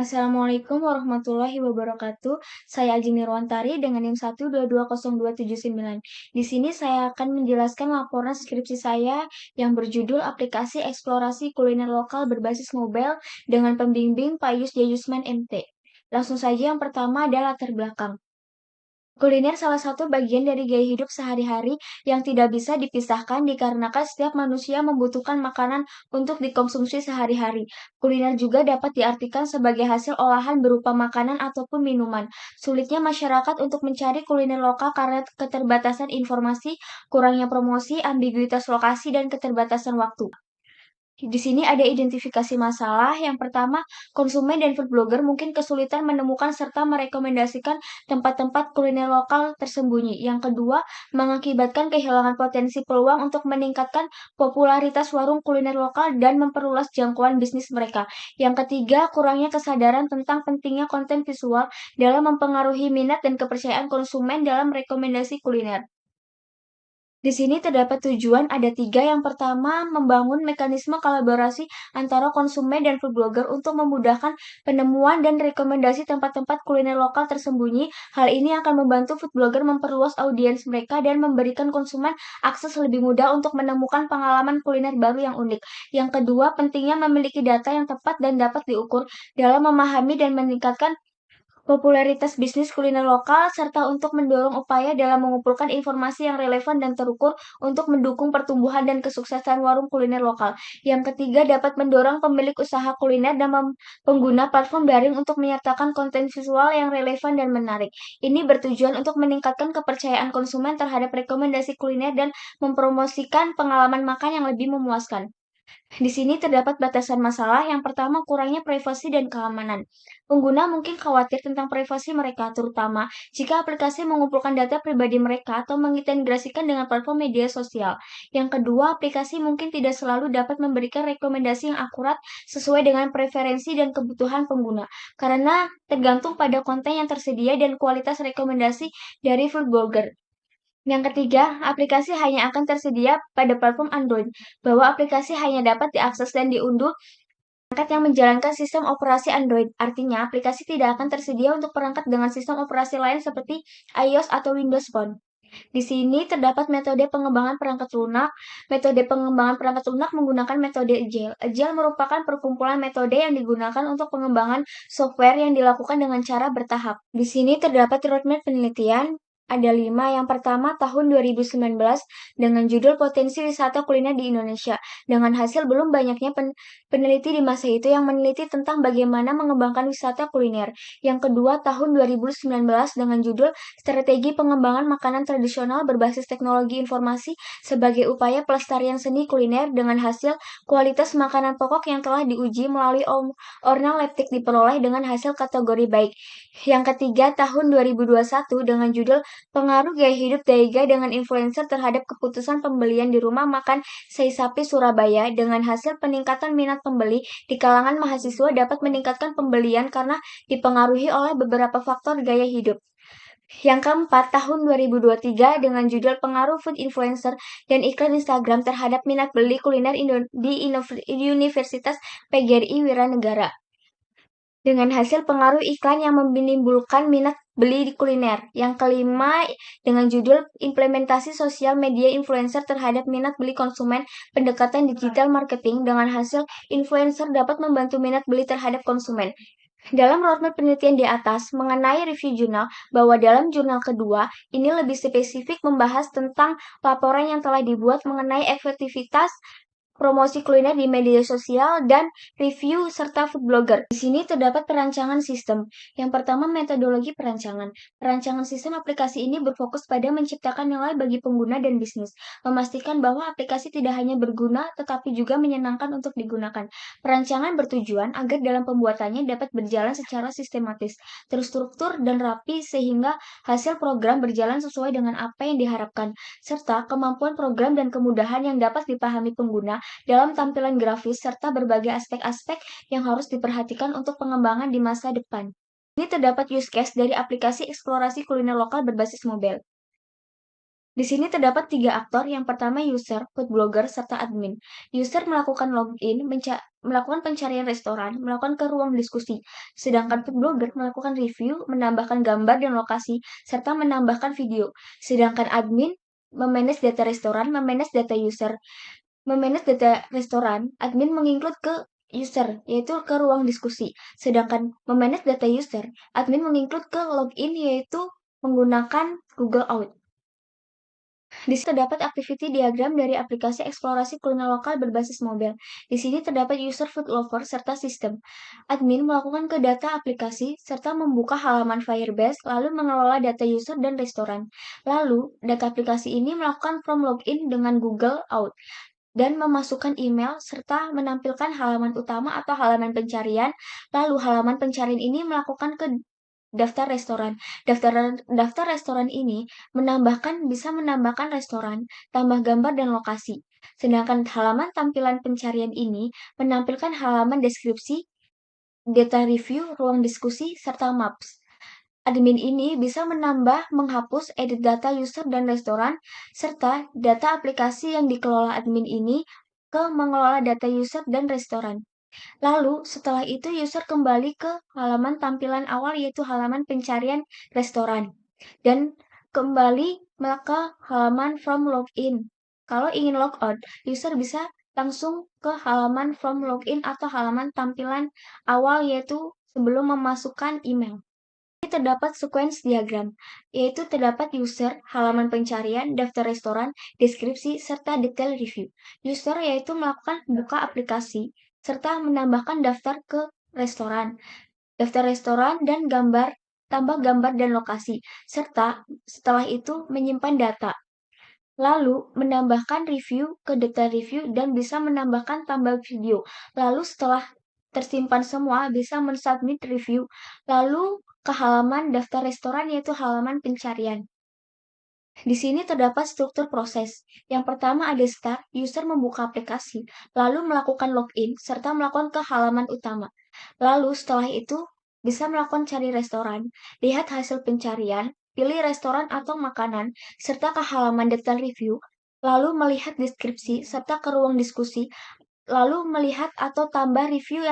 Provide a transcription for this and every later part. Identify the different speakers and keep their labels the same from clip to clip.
Speaker 1: Assalamualaikum warahmatullahi wabarakatuh. Saya Aji Nirwantari dengan NIM 1220279. Di sini saya akan menjelaskan laporan skripsi saya yang berjudul Aplikasi Eksplorasi Kuliner Lokal Berbasis Mobile dengan pembimbing Pak Yusman MT. Langsung saja yang pertama adalah latar belakang. Kuliner salah satu bagian dari gaya hidup sehari-hari yang tidak bisa dipisahkan dikarenakan setiap manusia membutuhkan makanan untuk dikonsumsi sehari-hari. Kuliner juga dapat diartikan sebagai hasil olahan berupa makanan ataupun minuman. Sulitnya masyarakat untuk mencari kuliner lokal karena keterbatasan informasi, kurangnya promosi, ambiguitas lokasi, dan keterbatasan waktu. Di sini ada identifikasi masalah. Yang pertama, konsumen dan food blogger mungkin kesulitan menemukan serta merekomendasikan tempat-tempat kuliner lokal tersembunyi. Yang kedua, mengakibatkan kehilangan potensi peluang untuk meningkatkan popularitas warung kuliner lokal dan memperluas jangkauan bisnis mereka. Yang ketiga, kurangnya kesadaran tentang pentingnya konten visual dalam mempengaruhi minat dan kepercayaan konsumen dalam rekomendasi kuliner. Di sini terdapat tujuan ada tiga. Yang pertama, membangun mekanisme kolaborasi antara konsumen dan food blogger untuk memudahkan penemuan dan rekomendasi tempat-tempat kuliner lokal tersembunyi. Hal ini akan membantu food blogger memperluas audiens mereka dan memberikan konsumen akses lebih mudah untuk menemukan pengalaman kuliner baru yang unik. Yang kedua, pentingnya memiliki data yang tepat dan dapat diukur dalam memahami dan meningkatkan popularitas bisnis kuliner lokal, serta untuk mendorong upaya dalam mengumpulkan informasi yang relevan dan terukur untuk mendukung pertumbuhan dan kesuksesan warung kuliner lokal. Yang ketiga, dapat mendorong pemilik usaha kuliner dan pengguna platform daring untuk menyertakan konten visual yang relevan dan menarik. Ini bertujuan untuk meningkatkan kepercayaan konsumen terhadap rekomendasi kuliner dan mempromosikan pengalaman makan yang lebih memuaskan. Di sini terdapat batasan masalah. Yang pertama, kurangnya privasi dan keamanan. Pengguna mungkin khawatir tentang privasi mereka, terutama jika aplikasi mengumpulkan data pribadi mereka atau mengintegrasikan dengan platform media sosial. Yang kedua, aplikasi mungkin tidak selalu dapat memberikan rekomendasi yang akurat sesuai dengan preferensi dan kebutuhan pengguna, karena tergantung pada konten yang tersedia dan kualitas rekomendasi dari food blogger. Yang ketiga, aplikasi hanya akan tersedia pada platform Android, bahwa aplikasi hanya dapat diakses dan diunduh perangkat yang menjalankan sistem operasi Android. Artinya, aplikasi tidak akan tersedia untuk perangkat dengan sistem operasi lain seperti iOS atau Windows Phone. Di sini terdapat metode pengembangan perangkat lunak. Metode pengembangan perangkat lunak menggunakan metode Agile. Agile merupakan perkumpulan metode yang digunakan untuk pengembangan software yang dilakukan dengan cara bertahap. Di sini terdapat roadmap penelitian. Ada 5. Yang pertama, tahun 2019 dengan judul Potensi Wisata Kuliner di Indonesia. Dengan hasil belum banyaknya peneliti di masa itu yang meneliti tentang bagaimana mengembangkan wisata kuliner. Yang kedua, tahun 2019 dengan judul Strategi Pengembangan Makanan Tradisional Berbasis Teknologi Informasi sebagai Upaya Pelestarian Seni Kuliner, dengan hasil kualitas makanan pokok yang telah diuji melalui organoleptik diperoleh dengan hasil kategori baik. Yang ketiga, tahun 2021 dengan judul Pengaruh Gaya Hidup Daiga dengan Influencer Terhadap Keputusan Pembelian di Rumah Makan Seisapi Surabaya, dengan hasil peningkatan minat pembeli di kalangan mahasiswa dapat meningkatkan pembelian karena dipengaruhi oleh beberapa faktor gaya hidup. Yang keempat, tahun 2023 dengan judul Pengaruh Food Influencer dan Iklan Instagram Terhadap Minat Beli Kuliner di Universitas PGRI Wiranegara, dengan hasil pengaruh iklan yang menimbulkan minat beli di kuliner. Yang kelima, dengan judul Implementasi Sosial Media Influencer Terhadap Minat Beli Konsumen, Pendekatan Digital Marketing, dengan hasil influencer dapat membantu minat beli terhadap konsumen. Dalam roadmap penelitian di atas mengenai review jurnal, bahwa dalam jurnal kedua, ini lebih spesifik membahas tentang laporan yang telah dibuat mengenai efektivitas promosi kuliner di media sosial, dan review serta food blogger. Di sini terdapat perancangan sistem. Yang pertama, metodologi perancangan. Perancangan sistem aplikasi ini berfokus pada menciptakan nilai bagi pengguna dan bisnis, memastikan bahwa aplikasi tidak hanya berguna tetapi juga menyenangkan untuk digunakan. Perancangan bertujuan agar dalam pembuatannya dapat berjalan secara sistematis, terstruktur dan rapi sehingga hasil program berjalan sesuai dengan apa yang diharapkan, serta kemampuan program dan kemudahan yang dapat dipahami pengguna dalam tampilan grafis, serta berbagai aspek-aspek yang harus diperhatikan untuk pengembangan di masa depan. Ini terdapat use case dari aplikasi eksplorasi kuliner lokal berbasis mobile. Di sini terdapat tiga aktor, yang pertama user, food blogger, serta admin. User melakukan login, melakukan pencarian restoran, melakukan ke ruang diskusi. Sedangkan food blogger melakukan review, menambahkan gambar dan lokasi, serta menambahkan video. Sedangkan admin memanage data restoran, memanage data user. Memanage data restoran, admin menginclude ke user, yaitu ke ruang diskusi. Sedangkan memanage data user, admin menginclude ke login, yaitu menggunakan Google Out. Di sini terdapat activity diagram dari aplikasi eksplorasi kuliner lokal berbasis mobile. Di sini terdapat user food lover serta sistem. Admin melakukan ke data aplikasi serta membuka halaman Firebase, lalu mengelola data user dan restoran. Lalu, data aplikasi ini melakukan from login dengan Google Out dan memasukkan email serta menampilkan halaman utama atau halaman pencarian. Lalu halaman pencarian ini melakukan ke daftar restoran. Daftar restoran ini bisa menambahkan restoran, tambah gambar dan lokasi. Sedangkan halaman tampilan pencarian ini menampilkan halaman deskripsi, data review, ruang diskusi, serta maps. Admin ini bisa menambah, menghapus, edit data user dan restoran, serta data aplikasi yang dikelola admin ini ke mengelola data user dan restoran. Lalu, setelah itu user kembali ke halaman tampilan awal, yaitu halaman pencarian restoran. Dan kembali ke halaman from login. Kalau ingin logout, user bisa langsung ke halaman from login atau halaman tampilan awal, yaitu sebelum memasukkan email. Ini terdapat sequence diagram, yaitu terdapat user, halaman pencarian, daftar restoran, deskripsi, serta detail review. User yaitu melakukan buka aplikasi, serta menambahkan daftar restoran dan tambah gambar dan lokasi, serta setelah itu menyimpan data. Lalu menambahkan review ke data review dan bisa menambahkan tambah video. Lalu setelah tersimpan semua, bisa mensubmit review. Lalu ke halaman daftar restoran, yaitu halaman pencarian. Di sini terdapat struktur proses. Yang pertama ada start, user membuka aplikasi, lalu melakukan login, serta melakukan ke halaman utama. Lalu setelah itu, bisa melakukan cari restoran, lihat hasil pencarian, pilih restoran atau makanan, serta ke halaman detail review, lalu melihat deskripsi, serta ke ruang diskusi, lalu melihat atau tambah review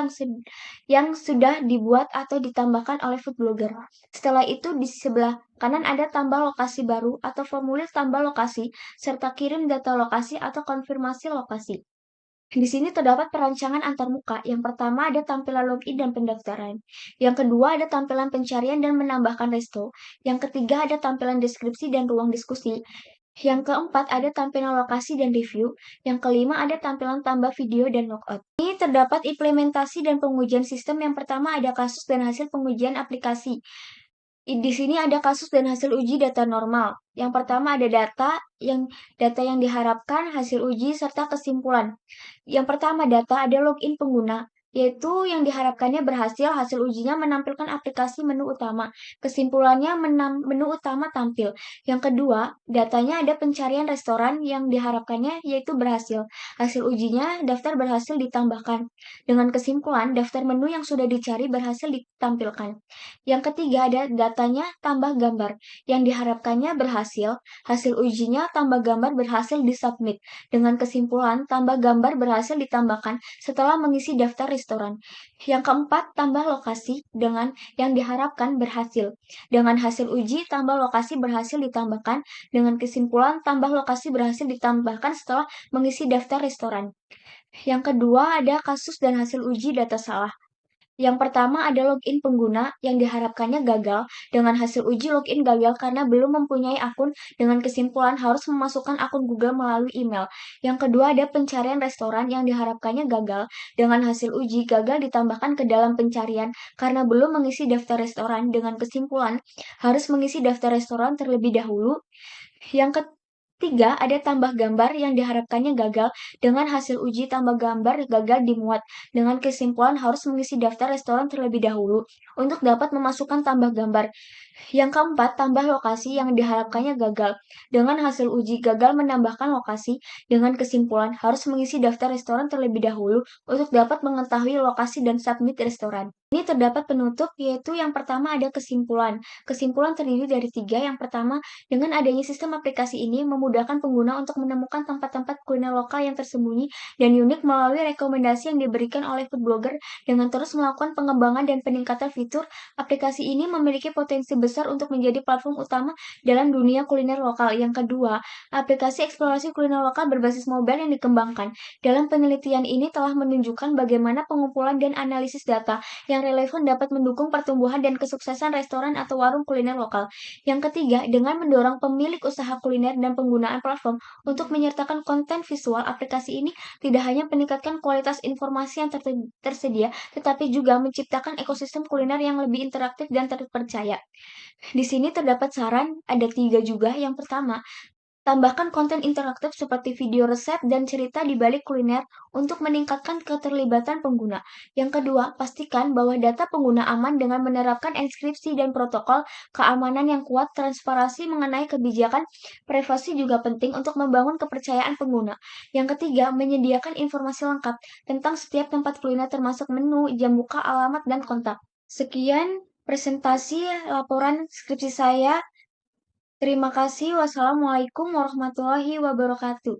Speaker 1: yang sudah dibuat atau ditambahkan oleh food blogger. Setelah itu di sebelah kanan ada tambah lokasi baru atau formulir tambah lokasi, serta kirim data lokasi atau konfirmasi lokasi. Di sini terdapat perancangan antarmuka. Yang pertama ada tampilan login dan pendaftaran. Yang kedua ada tampilan pencarian dan menambahkan resto. Yang ketiga ada tampilan deskripsi dan ruang diskusi. Yang keempat ada tampilan lokasi dan review. Yang kelima ada tampilan tambah video dan logout. Ini terdapat implementasi dan pengujian sistem. Yang pertama ada kasus dan hasil pengujian aplikasi. Di sini ada kasus dan hasil uji data normal. Yang pertama ada data yang diharapkan, hasil uji, serta kesimpulan. Yang pertama data ada login pengguna, yaitu yang diharapkannya berhasil, hasil ujinya menampilkan aplikasi menu utama. Kesimpulannya menu utama tampil. Yang kedua, datanya ada pencarian restoran yang diharapkannya yaitu berhasil. Hasil ujinya daftar berhasil ditambahkan. Dengan kesimpulan, daftar menu yang sudah dicari berhasil ditampilkan. Yang ketiga ada datanya tambah gambar. Yang diharapkannya berhasil, hasil ujinya tambah gambar berhasil disubmit. Dengan kesimpulan, tambah gambar berhasil ditambahkan setelah mengisi daftar restoran. Yang keempat, tambah lokasi dengan yang diharapkan berhasil. Dengan hasil uji, tambah lokasi berhasil ditambahkan. Dengan kesimpulan, tambah lokasi berhasil ditambahkan setelah mengisi daftar restoran. Yang kedua, ada kasus dan hasil uji data salah. Yang pertama ada login pengguna yang diharapkannya gagal. Dengan hasil uji login gagal karena belum mempunyai akun, dengan kesimpulan harus memasukkan akun Google melalui email. Yang kedua ada pencarian restoran yang diharapkannya gagal. Dengan hasil uji gagal ditambahkan ke dalam pencarian karena belum mengisi daftar restoran. Dengan kesimpulan harus mengisi daftar restoran terlebih dahulu. Yang ketiga, ada tambah gambar yang diharapkannya gagal. Dengan hasil uji tambah gambar gagal dimuat. Dengan kesimpulan harus mengisi daftar restoran terlebih dahulu untuk dapat memasukkan tambah gambar. Yang keempat, tambah lokasi yang diharapkannya gagal. Dengan hasil uji gagal menambahkan lokasi. Dengan kesimpulan harus mengisi daftar restoran terlebih dahulu untuk dapat mengetahui lokasi dan submit restoran. Ini terdapat penutup, yaitu yang pertama ada kesimpulan. Kesimpulan terdiri dari tiga. Yang pertama, dengan adanya sistem aplikasi ini memudahkan pengguna untuk menemukan tempat-tempat kuliner lokal yang tersembunyi dan unik melalui rekomendasi yang diberikan oleh food blogger. Dengan terus melakukan pengembangan dan peningkatan fitur, aplikasi ini memiliki potensi besar untuk menjadi platform utama dalam dunia kuliner lokal. Yang kedua, aplikasi eksplorasi kuliner lokal berbasis mobile yang dikembangkan. Dalam penelitian ini telah menunjukkan bagaimana pengumpulan dan analisis data yang relevan dapat mendukung pertumbuhan dan kesuksesan restoran atau warung kuliner lokal. Yang ketiga, dengan mendorong pemilik usaha kuliner dan penggunaan platform untuk menyertakan konten visual, aplikasi ini tidak hanya meningkatkan kualitas informasi yang tersedia, tetapi juga menciptakan ekosistem kuliner yang lebih interaktif dan terpercaya. Di sini terdapat saran, ada tiga juga. Yang pertama, tambahkan konten interaktif seperti video resep dan cerita di balik kuliner untuk meningkatkan keterlibatan pengguna. Yang kedua, pastikan bahwa data pengguna aman dengan menerapkan enkripsi dan protokol keamanan yang kuat. Transparansi mengenai kebijakan privasi juga penting untuk membangun kepercayaan pengguna. Yang ketiga, menyediakan informasi lengkap tentang setiap tempat kuliner termasuk menu, jam buka, alamat, dan kontak. Sekian presentasi laporan skripsi saya. Terima kasih. Wassalamualaikum warahmatullahi wabarakatuh.